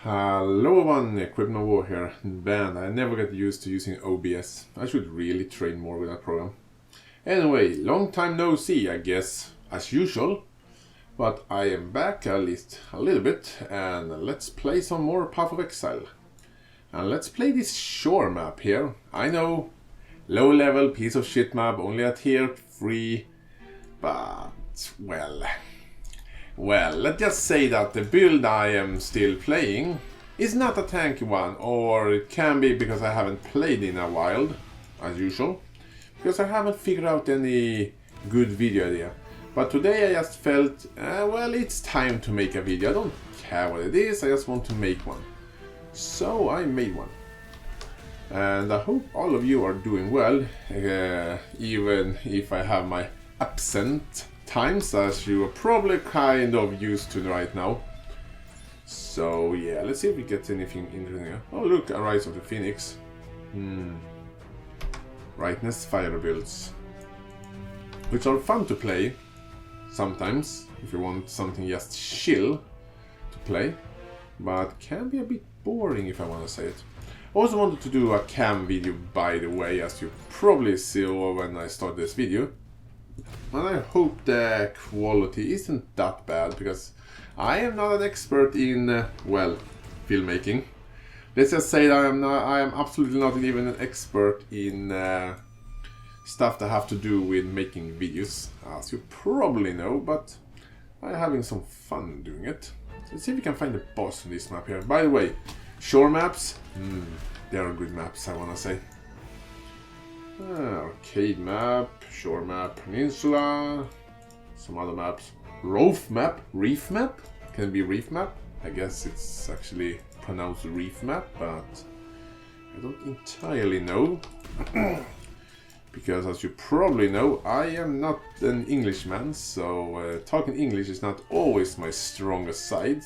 Hello everyone, Equipment War here. Man, I never get used to using OBS. I should really train more with that program. Anyway, long time no see, I guess, as usual. But I am back, at least a little bit, and let's play some more Path of Exile. And let's play this shore map here. I know, low level, piece of shit map, only at tier 3, but, well, let's just say that the build I am still playing is not a tanky one, or it can be because I haven't played in a while, as usual, because I haven't figured out any good video idea. But today I just felt, well, it's time to make a video. I don't care what it is, I just want to make one. So I made one. And I hope all of you are doing well, even if I have my absent times, as you are probably kind of used to right now. So yeah, let's see if we get anything interesting here. Oh look, a Rise of the Phoenix. Brightness fire builds, which are fun to play sometimes if you want something just chill to play, but can be a bit boring if I want to say it. I also wanted to do a cam video, by the way, as you probably saw when I started this video. And I hope the quality isn't that bad, because I am not an expert in, well, filmmaking. Let's just say that I am absolutely not even an expert in stuff that have to do with making videos, as you probably know, but I'm having some fun doing it. Let's see if we can find the boss on this map here. By the way, shore maps, they are good maps, I wanna say. Arcade map, shore map, peninsula, some other maps. Reef map? Can it be reef map? I guess it's actually pronounced reef map, but I don't entirely know. Because as you probably know, I am not an Englishman, so talking English is not always my strongest side.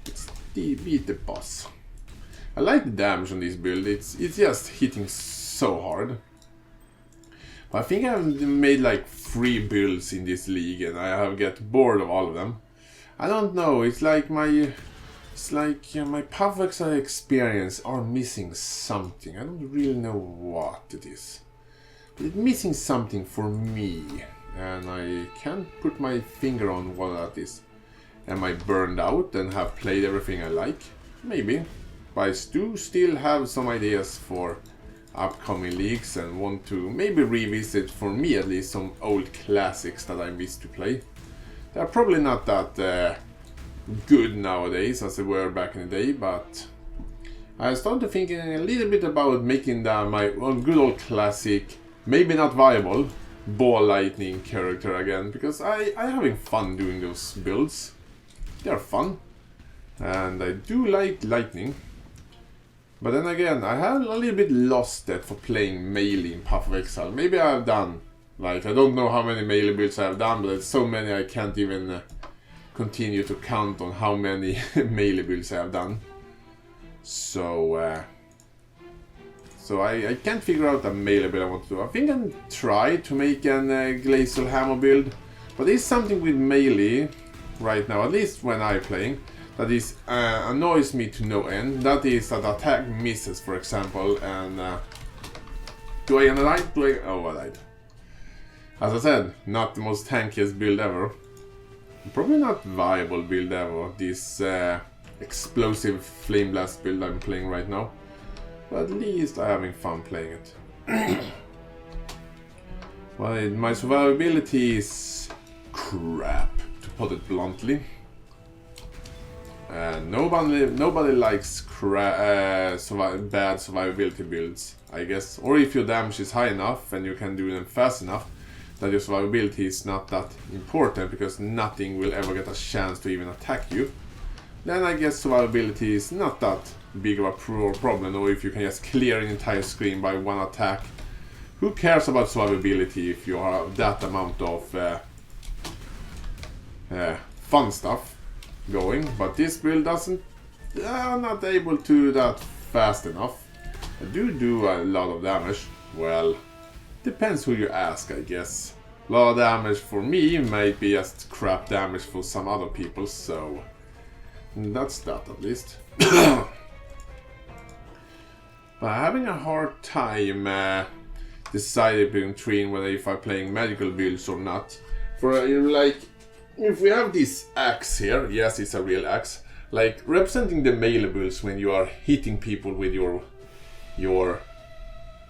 Let's beat the boss. I like the damage on this build, it's just hitting so hard. But I think I've made like 3 builds in this league and I have get bored of all of them. I don't know, it's like my Path of Exile experience are missing something. I don't really know what it is. But it's missing something for me. And I can't put my finger on what that is. Am I burned out and have played everything I like? Maybe. But I do still have some ideas for upcoming leagues and want to maybe revisit, for me at least, some old classics that I missed to play. They're probably not that good nowadays as they were back in the day, but I started thinking a little bit about making my good old classic, maybe not viable, ball lightning character again, because I'm having fun doing those builds. They're fun, and I do like lightning. But then again, I have a little bit lost that for playing melee in Path of Exile. Maybe I have done, like, I don't know how many melee builds I have done, but there's so many I can't even continue to count on how many melee builds I have done. So I can't figure out a melee build I want to do. I think I can try to make an glacial hammer build, but there's something with melee right now, at least when I'm playing, that is annoys me to no end. That is that attack misses, for example, and do I gonna die? Oh, I died. As I said, not the most tankiest build ever. Probably not viable build ever, this explosive flame blast build I'm playing right now. But at least I'm having fun playing it. Well, my survivability is crap, to put it bluntly. Nobody likes bad survivability builds, I guess. Or if your damage is high enough and you can do them fast enough, that your survivability is not that important, because nothing will ever get a chance to even attack you. Then I guess survivability is not that big of a problem, or if you can just clear an entire screen by one attack. Who cares about survivability if you have that amount of fun stuff going? But this build doesn't, I'm not able to do that fast enough. I do a lot of damage. Well, depends who you ask, I guess. A lot of damage for me might be just crap damage for some other people, so And that's that at least. But having a hard time deciding between whether if I'm playing magical builds or not. For like, if we have this axe here, yes, it's a real axe, like representing the melee builds when you are hitting people with your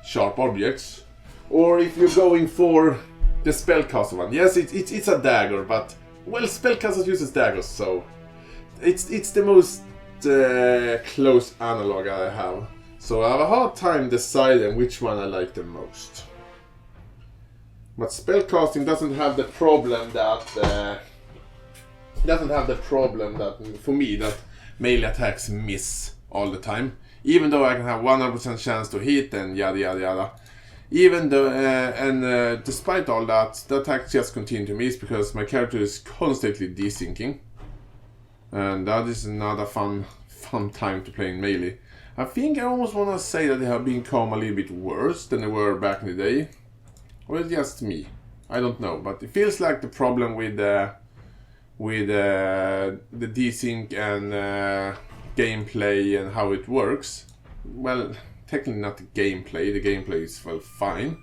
sharp objects, or if you're going for the spellcaster one. Yes, it's a dagger, but well, spellcasters uses daggers, so it's the most close analog I have. So I have a hard time deciding which one I like the most. But spellcasting doesn't have the problem that for me that melee attacks miss all the time. Even though I can have 100% chance to hit and yada yada yada. Even though despite all that, the attacks just continue to miss because my character is constantly desyncing, and that is another fun time to play in melee. I think I almost want to say that they have become a little bit worse than they were back in the day. Or it's just me. I don't know, but it feels like the problem with the desync and gameplay and how it works. Well, technically not the gameplay. The gameplay is well fine,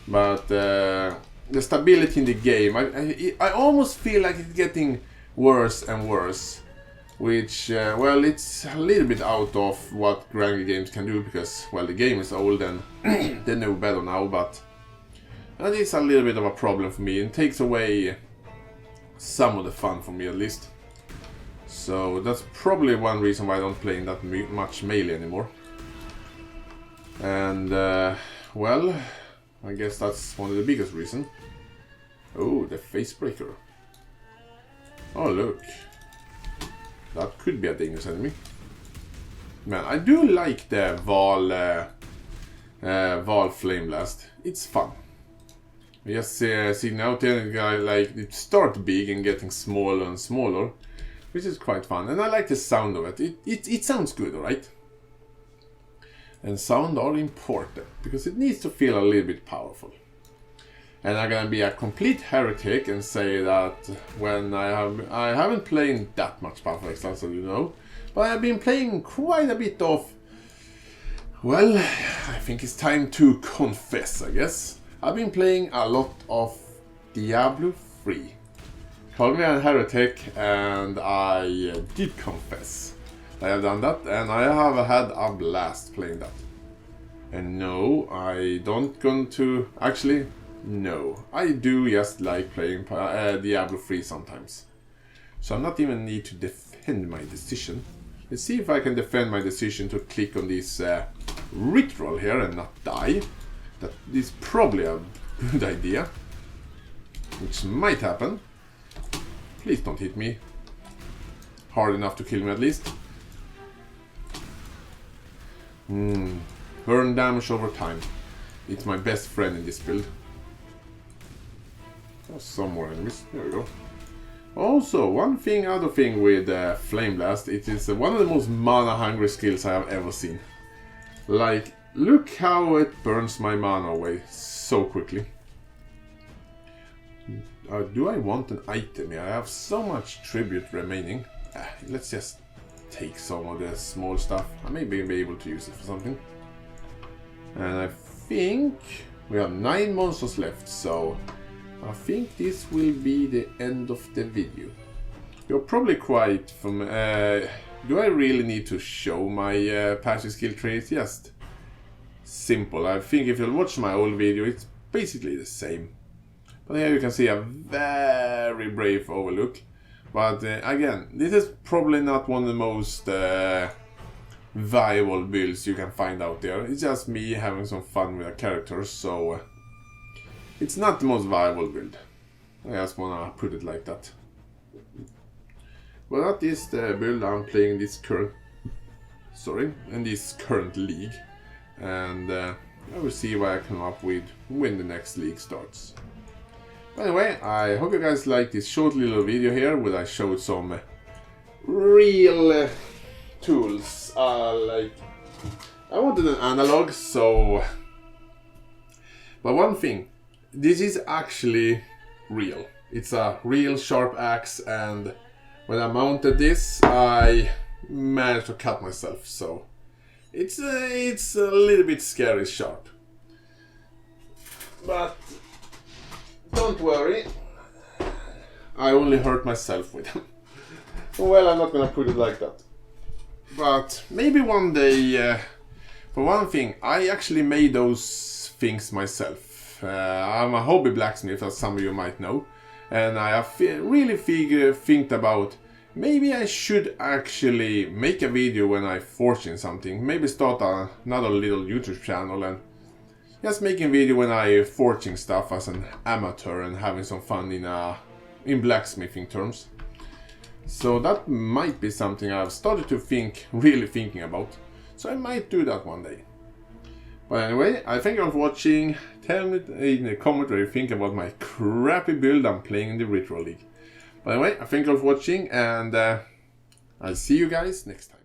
but the stability in the game. I almost feel like it's getting worse and worse. Which, well, it's a little bit out of what grinding games can do because, well, the game is old and they know better now, but that is a little bit of a problem for me and takes away some of the fun for me at least. So that's probably one reason why I don't play that much melee anymore. And, well, I guess that's one of the biggest reasons. Oh, the face breaker. Oh, look. That could be a dangerous enemy. Man, I do like the Val Flame Blast. It's fun. Just seeing out there, the guy like it start big and getting smaller and smaller, which is quite fun. And I like the sound of it. It sounds good, alright? And sound are important because it needs to feel a little bit powerful. And I'm gonna be a complete heretic and say that when I haven't played that much Path as you know, but I've been playing quite a bit of, well, I think it's time to confess, I guess. I've been playing a lot of Diablo 3. Call me a heretic, and I did confess. I have done that, and I have had a blast playing that. And no, I don't going to actually. No, I do just like playing Diablo 3 sometimes. So I'm not even need to defend my decision. Let's see if I can defend my decision to click on this ritual here and not die. That is probably a good idea. Which might happen. Please don't hit me. Hard enough to kill me at least. Burn damage over time. It's my best friend in this build. Some more enemies. There we go. Also, other thing with Flame Blast, it is one of the most mana hungry skills I have ever seen. Like, look how it burns my mana away so quickly. Do I want an item here? I have so much tribute remaining. Let's just take some of the small stuff. I may be able to use it for something. And I think we have 9 monsters left, so I think this will be the end of the video. You're probably quite from... do I really need to show my passive skill tree? It's just simple. I think if you'll watch my old video, it's basically the same. But here you can see a very brave overlook. But again, this is probably not one of the most viable builds you can find out there. It's just me having some fun with the characters, so it's not the most viable build. I just wanna put it like that. Well, that is the build I'm playing in this current league, and I will see what I come up with when the next league starts. But anyway, I hope you guys like this short little video here where I showed some real tools. Like, I wanted an analog, so... But one thing, this is actually real. It's a real sharp axe, and when I mounted this, I managed to cut myself, so it's a little bit scary sharp. But don't worry, I only hurt myself with them. Well, I'm not gonna put it like that. But maybe one day, for one thing, I actually made those things myself. I'm a hobby blacksmith, as some of you might know. And I have really think about maybe I should actually make a video when I forging something. Maybe start another little YouTube channel and just making video when I forging stuff as an amateur and having some fun in blacksmithing terms. So that might be something I've started to really thinking about. So I might do that one day. But anyway, I thank you all for watching. Tell me in the comment what you think about my crappy build I'm playing in the Retro League. But anyway, I thank you all for watching, and I'll see you guys next time.